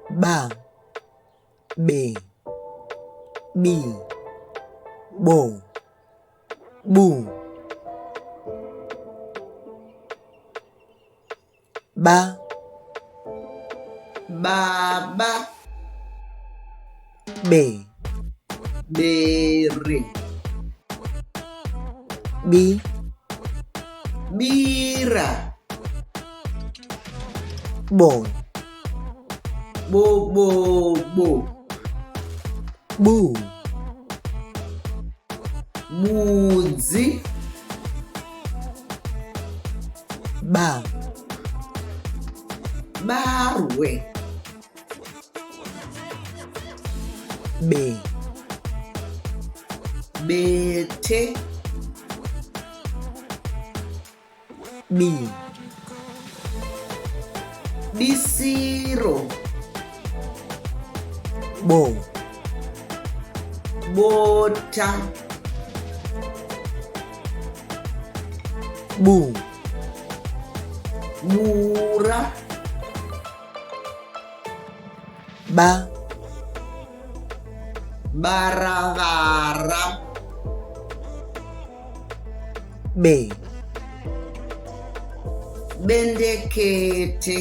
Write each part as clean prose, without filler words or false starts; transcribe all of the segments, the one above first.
ba, bê, bì, bồ, bù. Ba, baba, bê, bere, bi, bira, bồ, bo, bù, budzi, ba, barwe, bê, bete, bì, bisiro, bồ, bota, bù, bura, ba, baravara, bê, bendekete,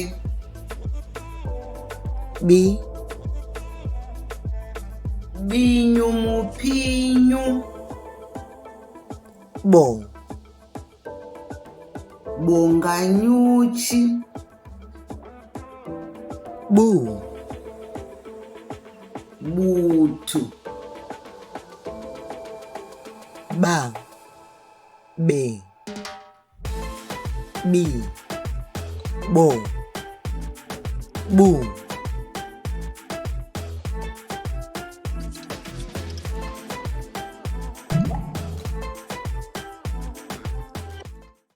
bi, binyu mupinyu, bồ, bonganyuchi, bù, butu, ba, bê, bì, bồ, bù.